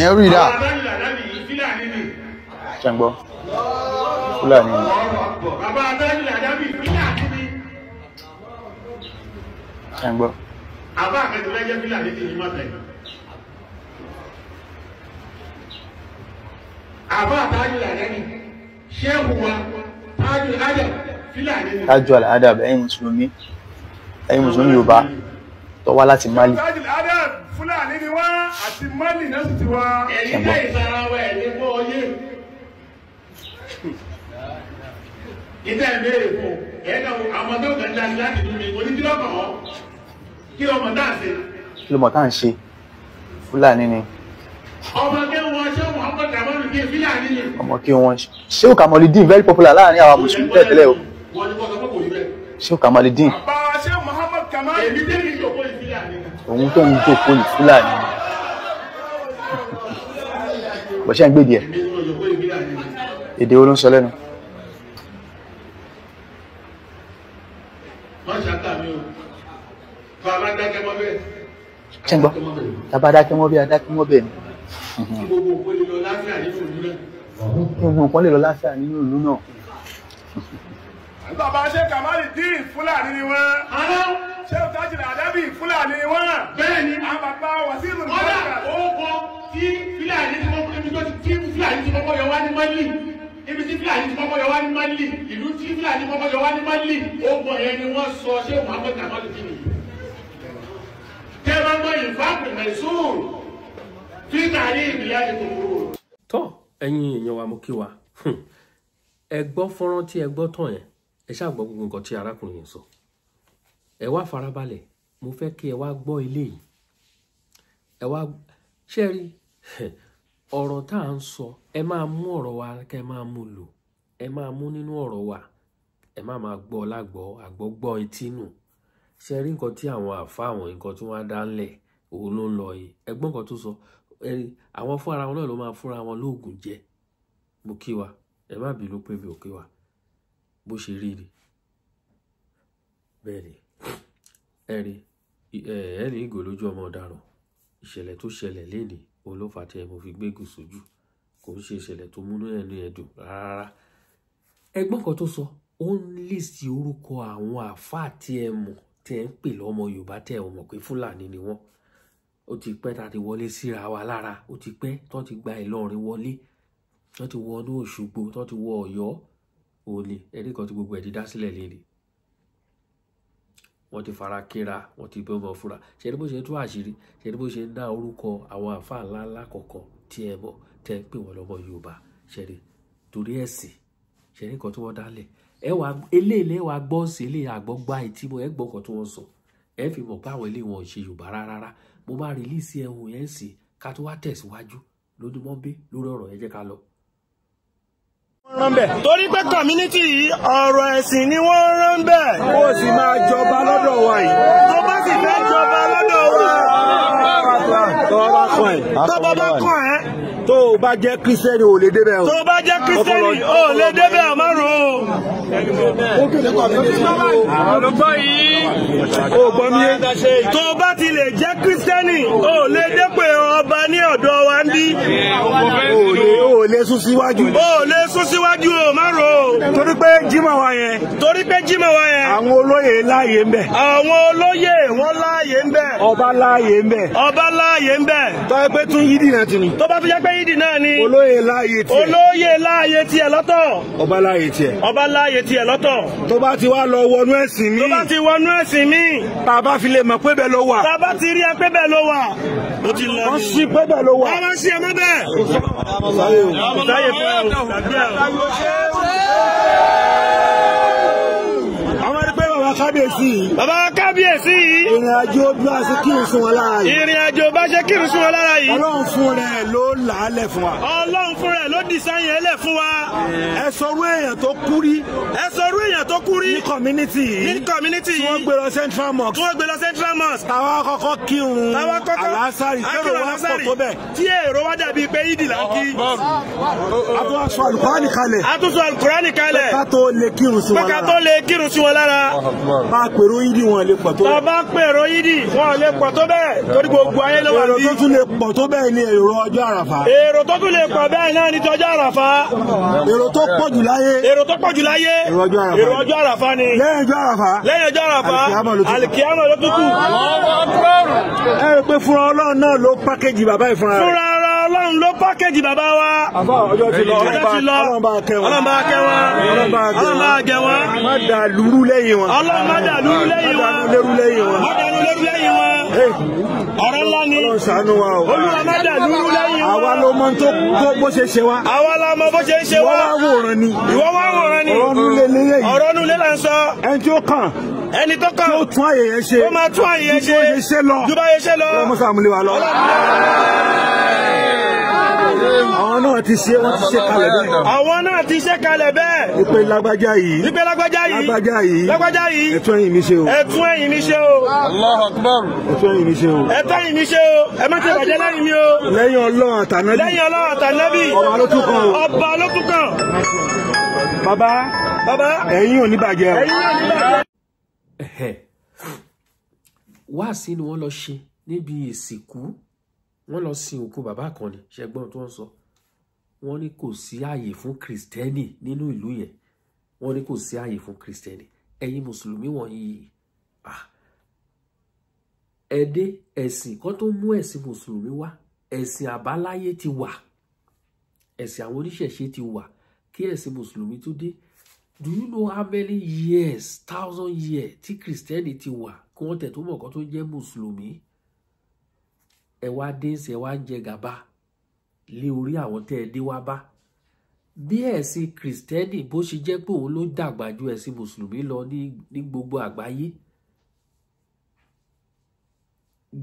ẹ̀yẹn rí dà. ṣẹ́ngbọ́ Fúlàní ni. bàbá adájú làdábì Fúlàní ni. ṣẹ́ngbọ́. àbá àkẹ́tọ̀lẹ́jẹ́ Fúlàní ti ní mọ́tẹ̀. àbá àtàjú làdábì ṣéhù wa tájú Adam Fúlàní ni. tájú Adam ẹ̀yin mùsùlùmí Yorùbá tó wá láti Mali. tájú Adam Fúlàní ni wá àti Mali náà sì ti wá. ẹ̀yin náà ìsarawọ̀ ẹ̀ ní kó oyé. ìdá ìbéèrè fún ẹ̀ẹ́dà àwọn tó kàn dá láti dùn mí oníkìlọ́kọ̀ ọ́ kí lọ́mọ tá à ń ṣe. kí lọ́mọ tá à ń ṣe Fúlàní ni. ọmọ kí wọn ṣé Muhammad Kamalu kí Fúlàní ni. ọmọ kí wọn Shehu Kamaldeen very popular láàrin àwọn mùsùlùmí tẹ́lẹ̀ o. wọ́n ní kọ́kọ́ kò rí bẹ́ẹ̀. Shehu Kamaldeen. bàbá ṣé Muhammad Kamalu. èmi tẹ́lẹ̀ ní ìjọba Fúlàní. òun tó ń jòkó ní Fúlàní. bọ̀ṣẹ́ ń gbé díẹ̀. èdè wo ló ń sọ lẹ́nu. ṣẹ́ngbọ́ tàbá dákẹ́ mọ́ bí adákẹ́ mọ́ bẹ́ẹ̀ ni. gbogbo nǹkan lè lọ láfíà nínú ìlú náà. gbogbo nǹkan lè lọ láfíà nínú ìlú náà. bàbá ṣé Kamaldeen Fúlàní ni wọ́n. ṣé Tájú Àdábì Fúlàní ni wọ́n. bẹ́ẹ̀ ni àwọn bàbá Wàsíù ọ̀dà orúkọ tí Fúlàní ti kọ́kọ́ yọ wá ní Mali ibi tí Fúlàní ti kọ́kọ́ yọ wá ní Mali ìlú tí Fúlàní kọ́kọ́ yọ wá ní Mali ogun yẹn ni wọ́n sọ ṣé Muhammad Kamalu tọ́ ẹ̀yin èèyàn wa mo kí wa ẹ gbọ́ fọ́nrán tí ẹ gbọ́ tán yẹn ẹ ṣáà gbọ́ gbogbo nǹkan tí arákùnrin yẹn sọ ẹ wá farabalẹ̀ mo fẹ́ kí ẹ wá gbọ́ eléyìí ẹ wá ṣe rí ọ̀rọ̀ tá à ń sọ ẹ máa mú ọ̀rọ̀ wa kẹ́ ẹ máa mú lò ẹ máa mú nínú ọ̀rọ̀ wa ẹ má máa gbọ́ lágbọ́ àgbọ́gbọ́ etí nù ṣe rí nǹkan tí àwọn àfa àwọn nǹkan tí wọ́n á dá ńlẹ̀ òun ló ń lọ yìí ẹgbọ́n nǹkan tó sọ àwọn fún ara wọn náà ló máa fúnra wọn lóògùn jẹ mo kí wa ẹ má bínú pé mi ò kí wa bó ṣe rí ni bẹ́ẹ̀ ni ẹ̀rí ìgò lójú ọmọ ọ̀daràn ìṣẹ̀lẹ̀ tó ṣẹlẹ̀ lénìí òun ló fà tí ẹ mo fi gbégùn sójú kò ń ṣe ìṣẹ̀lẹ̀ tó múnú ẹnu ẹ̀dùn rárá ẹgbọ́n kan tó sọ ó ń lísì orúkọ àwọn àfáà tí ẹ mọ̀ tí ẹ ń pè lọ́mọ Yorùbá tẹ́ ẹ mọ̀ pé Fúlàní ni wọ́n ó ti pẹ́ tá a ti wọlé síra wa lára ó ti pẹ́ tó ti gba Ìlọrin wọlé tó ti wọ inú Òṣogbo tó ti wọ Ọ̀yọ́ òní ẹni kan tí gbogbo ẹ̀ ti dá sílẹ̀ léde wọ́n ti fara kíra wọ́n ti bẹ́ ọmọ fúra ṣe ni bó ṣe tú àṣírí ṣe ni bó ṣe ń dá orúkọ àwọn àfáà ńláńlá kọ̀ọ̀kan tí ẹ mọ̀ tẹ́ ń pè wọ́n lọ́mọ Yorùbá ṣe ni torí ẹ̀sìn ṣe ni kan tí wọ́n dálẹ̀ ẹ wà eléyìí wà gbọ́ sí ilé àgbọ́gbá etí mo ẹ gbọ́ kan tí wọ́n sọ ẹ fi mọ̀ pé àwọn ilé wọn ò ṣe Yorùbá rárá mo máa rìlíìsì ẹ̀hún yẹn sí ká tó wá tẹ̀síwájú lójúmọ́ bí lórí ọ̀rọ̀ ẹ jẹ́ ká lọ. torí pé community yìí ọ̀rọ̀ ẹ̀sìn ni wọ́n rán bẹ́ẹ̀ kó sì máa jọba lọ́dọ̀ wa yìí tó bá sì fẹ́ jọba lọ́dọ̀ wa tó bá kàn ẹ́ tó o bá jẹ́ kírísítẹ́nì ò lè débẹ̀ o tó o bá jẹ́ kírísítẹ́nì ò lè débẹ̀ o márùn-ún olùkọ́ yìí ò gbọ́ mi yé tó o bá ti lè jẹ́ kírísítẹ́nì ò lè dépè ọba ní ọ̀dọ̀ wa ń bí ò lè sún síwájú o márùn-ún torí pé jímọ̀ wa yẹn àwọn olóyè láàyè ń bẹ àwọn olóyè wọn láàyè ń bẹ ọba láàyè ń bẹ tó yẹ pé tún yídì náà ti ní tó bá tún jẹ́ pé yídì náà ni olóyè láàyè tiẹ̀ lọ́tọ̀ ọba láàyè tiẹ̀ lọ́tọ̀ tó bá ti wá lọ wọnú ẹ̀sìn mi tá a bá fi lè mọ̀ pé bẹ́ẹ̀ ló wà tá a bá ti rí ẹ pé bẹ́ẹ̀ ló wà ó ti lọ wọ́n sí pé bẹ́ẹ̀ ló wà wọ́n sí ẹ mọ́ bẹ́ẹ̀ bàbá kábíyèsí ìrìn àjò bá ṣe kírun sí wọn lára yìí ọlọ́run fún rẹ̀ ló làálẹ̀ fún wa ọlọ́run fún rẹ̀ ló dìsáyìn ẹlẹ̀ fún wa ẹ sọrú èèyàn tó kú rí ní community tí wọ́n gbé lọ central mosque táwa kọ́kọ́ kírun alásàrì tẹ́rọ wá pọ̀ tó bẹ̀ tí èrò wá dàbí pé yídì là ń kí àtúnṣe alukurani kalẹ̀ ká tó lè kírun sí wọn lára bá pèrò yídì wọn lè pọ̀ tó bẹ́ẹ̀. bá pèrò yídì wọn lè pọ̀ tó bẹ́ẹ̀ torí gbogbo ayé ló wà ní. èrò tó tún lè pọ̀ tó bẹ́ẹ̀ ni èrò ọjọ́ àràfà. àràfà. èrò tó tún lè pọ̀ bẹ́ẹ̀ náà ní tọjọ́ àràfà. èrò tó pọ̀ jù láyé. èrò tó pọ̀ jù láyé. èrò ọjọ́ àràfà ni. lẹ́yìn ọjọ́ àràfà. lẹ́yìn ọjọ́ àràfà. àlìkíyámà ló tún kù. ẹ rí i pé fúnra Ọlọ́run náà ló pákéjì bàbá yìí fúnra rẹ̀. fúnra Ọlọ́run ló pákéjì bàbá wa. àbá ọjọ́ ti lọ. Ọlọ́run bá kẹ́ wọn. Ọlọ́run bá kẹ́ wọn. Ọlọ́run bá gẹ̀ wọn. má dà lúrú lẹ́yìn wọn. Ọlọ́run má dà lúrú lẹ́yìn wọn. má dà lúrú lẹ́yìn wọn. má dà lúrú lẹ́yìn wọn. ọ̀rọ̀ ńlá ni. Ọlọ́run ṣàánú wa o. Olúwa má dà lúrú lẹ́yìn wọn. àwa ló mọ tó bó ṣe ṣe wa. àwa la mọ bó ṣe ń ṣe wa. ìwọ wá wòran ni. ìwọ wá wòran ni. ọ̀rọ̀ nulẹ̀ lẹ́yìn. ọ̀rọ̀ nulẹ̀ là ń sọ. ẹni tí ó kàn. ẹni tó kàn. tó tún àyè yẹn ṣe. ó máa tún àyè yẹn ṣe. ju bó ṣe ṣe lọ. ju bá ṣe ṣe lọ. ọlọ́mọ sàmúlẹ̀ wa lọ. àwọn náà ti ṣe wọ́n ti ṣe kalẹ̀ bẹ́ẹ̀. àwọn náà ti ṣe kalẹ̀ bẹ́ẹ̀. ìpè lágbájá yìí. ìpè lágbájá yìí. lágbájá yìí. lágbájá yìí. ẹ̀tún ẹ̀yìn mi ṣe o. ẹ̀tún ẹ̀yìn mi ṣe o. Allahu Akbar. ẹ̀tún ẹ̀yìn mi ṣe o. ẹ̀tún ẹ̀yìn mi ṣe o. ẹ má ti bàjẹ́ lẹ́yìn mi o. lẹ́yìn Ọlọ́run àtànábì. lẹ́yìn Ọlọ́run àtànábì. ọba ló tún kàn o. ọba ló tún kàn. bàbá ẹ̀yin ò ní bàjẹ́ o. ẹ̀yin ò ní bàjẹ́. wáàsí ni wọ́n lọ ṣe níbi ìsìnkú. wọ́n lọ sin òkú bàbá kan ni ṣẹgbọ́n tó ń sọ. wọ́n ní kò sí ààyè fún kìrìsìtẹ́nì nínú ìlú yẹn. wọ́n ní kò sí ààyè fún kìrìsìtẹ́nì. ẹ̀yin mùsùlùmí wọ̀nyí ẹdẹ ẹ̀sìn kan tó mú ẹ̀sìn mùsùlùmí wá ẹ̀sìn àbáláyé ti wà, ẹ̀sìn àwọn oníṣẹ̀ṣe ti wà kí ẹ̀sìn mùsùlùmí tó dé. Do you know how many years, 1,000 years tí kìrìsìtẹ́nì ti wà kí wọ́n tẹ̀ tó mọ̀ kan tó jẹ́ mùsùlùmí? ẹ wá dé sí ẹ wá ń jẹ gàba lé orí àwọn tẹ́ ẹ dé wá bá. bí ẹ̀sìn kìrìsìtẹ́nì bó ṣe jẹ́ pé òun ló dàgbà ju ẹ̀sìn mùsùlùmí lọ ní gbogbo àgbáyé.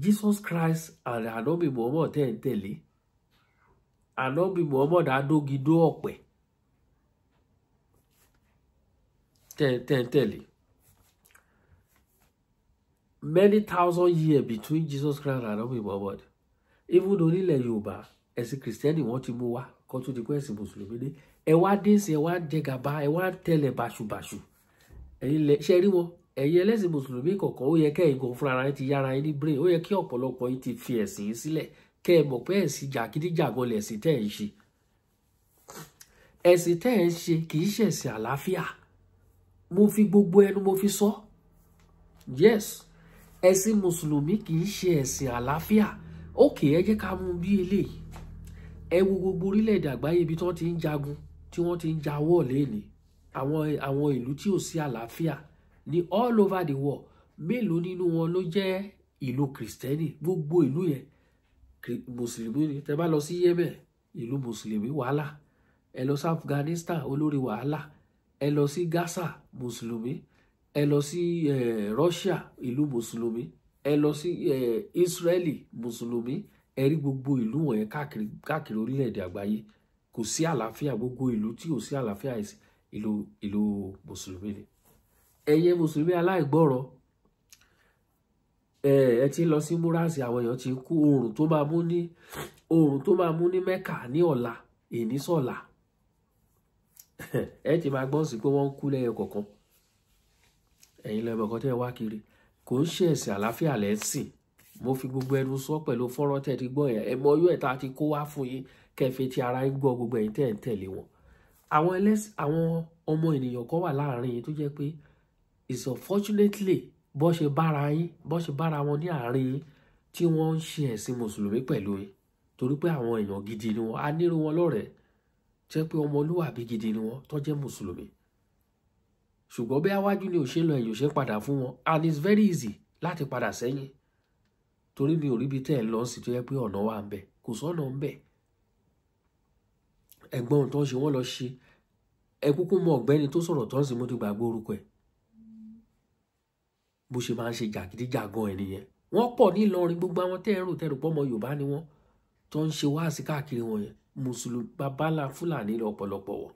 Jesus Christ and Ànábì Muhammad tẹ́ ń tẹ̀lé. Ànábì Muhammad adógidó ọ̀pẹ tẹ́ ń tẹ̀lé. Many thousand years between Jesus Christ and Ànábì Muhammad. Even though nílẹ̀ Yorùbá ẹ̀sìn kìrìsìtẹ́nì wọ́n ti mú wá kó tó di pé ẹ̀sìn mùsùlùmí dé. ẹ wá dé sí ẹ wá jẹ gàba ẹ wá tẹ̀lé báṣubàṣu. ẹ̀yin lẹ ṣe rí wọn. ẹ̀yin ẹlẹ́sìn mùsùlùmí kọ̀ọ̀kan ó yẹ kẹ́yìn kan fúnra yín ti yára yín ní brain. ó yẹ kí ọ̀pọ̀lọpọ̀ yín ti fi ẹ̀sìn yín sílẹ̀ kẹ́ ẹ mọ̀ pé ẹ̀sìn jàgídíjàgan lẹ̀sìn tẹ́ ẹ̀ ń ṣe. ẹ̀sìn tẹ́ ẹ̀ ń ṣe kì í ṣẹ̀sìn àlàáfíà. mo fi gbogbo ẹnu mo fi sọ. Yes, ẹ̀sìn mùsùlùmí kì í ṣe ẹ̀sìn àlàáfíà. ókè ẹ jẹ́ ká mú bí eléyìí. ẹ wo gbogbo orílẹ̀-èdè àgbáyé ibi tí wọ́n ti ń jagun tí wọ́n ti ń ja wọ́ọ̀ lẹ́ni àwọn ìlú tí ò sí àlàáfíà ní all over the world. mélòó nínú wọn ló jẹ́ ìlú kìrìsìtẹ́nì? gbogbo ìlú yẹn mùsùlùmí ni. tẹ́ bá lọ sí Yemen ìlú mùsùlùmí wàhálà. ẹ lọ sí Afghanistan olórí wàhálà. ẹ lọ sí Gaza mùsùlùmí. ẹ lọ sí Russia ìlú mùsùlùmí. ẹ lọ sí Israeli mùsùlùmí. ẹ rí gbogbo ìlú wọ̀nyẹn káàkiri orílẹ̀-èdè àgbáyé kò sí àlàáfíà. gbogbo ìlú tí ò sí àlàáfíà ìlú mùsùlùmí ni. ẹ̀yin mùsùlùmí aláìgbọ́rọ̀ ẹ ti lọ sí múrasì àwọn èèyàn ti kú. oòrùn tó máa mú ní Mẹ́kà ní ọ̀la èní sọ̀la ẹ ti máa gbọ́n sí pé wọ́n ń kú lẹ́yọ kọ̀ọ̀kan. ẹ̀yin lẹ́mọ̀ kan tẹ́ ẹ wá kiri kò ń ṣe ẹ̀sìn àlàáfíà lẹ́sìn. mo fi gbogbo ẹnu sọ pẹ̀lú fọ́nrán tẹ́ ti gbọ́ yẹn. ẹ mọ yóò ẹ̀ta ti kó wá fún yín kẹfẹ́ tí ara ń gbọ́ gbogbo ẹ̀yin tẹ́ ń tẹ̀lé wọn. àwọn ọmọ ènìyàn kan wà láàrin yín tó jẹ́ pé is unfortunately bó ṣe bára wọn ní àárín yín tí wọ́n ń ṣe ẹ̀sìn mùsùlùmí pẹ̀lú yín torí pé àwọn èèyàn gidi ni wọ́n á nírú wọn lọ́rẹ̀ẹ́ jẹ́ pé ọmọlúwàbí gidi ni wọ́n tó jẹ́ mùsùlùmí. ṣùgbọ́n bí awájú ni òṣèlú ẹ̀yìn òṣè padà fún wọn and it's very easy láti padà sẹ́yìn torí mi ò ríbi tẹ́ ẹ̀ lọ sí tó yẹ pé ọ̀nà wà ń bẹ̀ kò sọ́nà ń bẹ̀. ẹ̀gbọ́n tó ń ṣe wọ́n lọ ṣe ẹ kúkú mọ ọ̀gbẹ́ni tó sọ̀rọ̀ tó ń sìn mo ti gbàgbé orúkọ ẹ̀ bó ṣe máa ń ṣe jàgídíjàgan ẹ̀ nìyẹn. wọ́n pọ̀ ní Ìlọrin gbogbo àwọn tẹ́rù pọ́mọ Yorùbá ni wọ́n tó ń ṣe wáàsí káàkiri wọn yẹn mùsùlùmí babalá Fúlàní lọ́pọ̀lọpọ̀ wọn.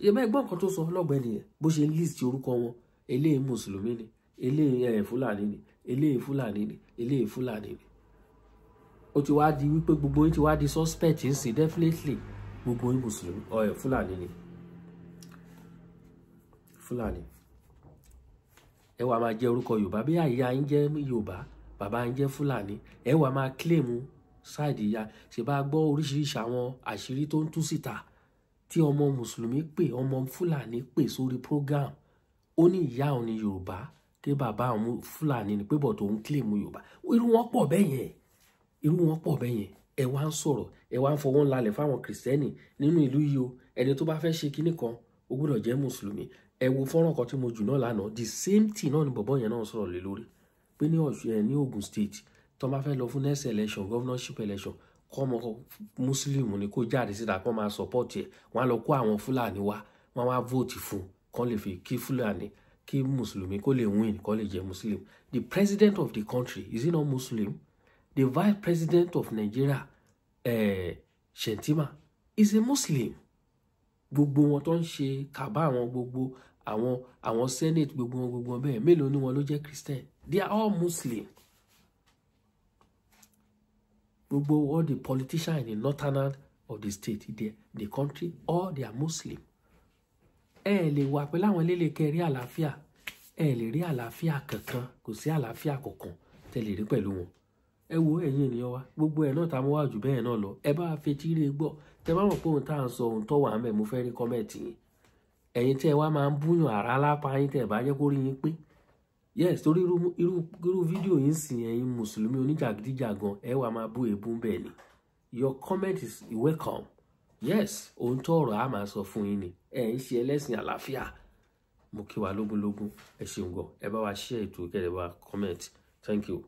ìyẹn ẹ̀gbọ́n kan tó sọ ọlọ́gbẹ́ni yẹn bó ṣe list orúkọ wọn eléyìí mùsùlùmí ni eléyìí Fúlàní ni eléyìí Fúlàní ni eléyìí Fúlàní ni. ó ti wá di wípé gbogbo yín ti wá di suspect ń sìn definitely gbogbo yín mùsùlùmí Fúlàní ni Fúlàní. ẹ wá máa jẹ orúkọ Yorùbá bí àyà yín jẹ́ Yorùbá bàbá yín jẹ́ Fúlàní ẹ wá máa claim sáìdì ya ṣe bá gbọ́ oríṣiríṣi àwọn àṣírí tó ń tú síta tí ọmọ mùsùlùmí pè ọmọ fúlàní pè sórí program ó ní ìyá òun ní yorùbá kí bàbá òun fúlàní ni pé bọ̀ tó ń kílèmù yorùbá irú wọn pọ̀ bẹ́ẹ̀ yẹn ẹ wá ń sọ̀rọ̀ ẹ wá ń fọwọ́ ńlalẹ̀ fáwọn kìrìsìtẹ́nì nínú ìlú yìí o ẹni tó bá fẹ́ ṣe kinní kan ó gbọ́dọ̀ jẹ́ mùsùlùmí ẹ wo fọ́nrán kan tí mo jù náà lánàá the same thing náà ni bọ̀bọ́ yẹn náà sọ̀rọ̀ lé lórí pé ní Ọ̀ṣun ẹ̀ ní Ogun State tó bá fẹ́ lọ fún next election governorship election kọ́ ọmọ muslim ni kó jáde síta kó máa support ẹ̀ wọ́n á lọ kó àwọn fúlàní wá wọ́n wá vote fún kán lè fi kí fúlàní kí mùsùlùmí kó lè win kó lè jẹ́ muslim. The president of the country is he not Muslim? The vice president of Nigeria Shettima is a Muslim. Gbogbo wọn tó ń ṣe kàbá àwọn gbogbo àwọn senate gbogbo wọn bẹ́ẹ̀ mélòó ni wọn ló jẹ́ Christian? They are all Muslim. Gbogbo all the politicians in the northern of the state, the country, all they are Muslim. Lè wà pẹ̀lú àwọn eléle kẹrí àlàáfíà lè rí àlàáfíà kankan kò sí àlàáfíà kankan tẹ́ lè rí pẹ̀lú wọn. Ẹ wo ẹ̀yin ènìyàn wa gbogbo ẹ̀ náà tá mú wá jù bẹ́ẹ̀ náà lọ ẹ bá fetí rẹ̀ gbọ́ tẹ́ bá mọ̀ pé ohun tá à ń sọ ohun tó wà ń bẹ̀ mo fẹ́ rí kọ́mẹ̀tì yín ẹ̀yin tẹ́ wá máa ń búyàn ara lápá yín tẹ́ bá jẹ́ kó rí yín pé yes torí irú fídíò yín sìn ẹ̀yin mùsùlùmí oníjàgídíjàgan ẹ wá máa bú èébú bẹ́ẹ̀ ni your comment is welcome yes ohun tó ọ̀rọ̀ á máa sọ fún yín ni ẹ ń ṣe ẹlẹ́sìn àlàáfíà mo kí wa lógúnlógún ẹ ṣeun gan ẹ bá wa share ètò kẹ́ ẹ bá comment thank you.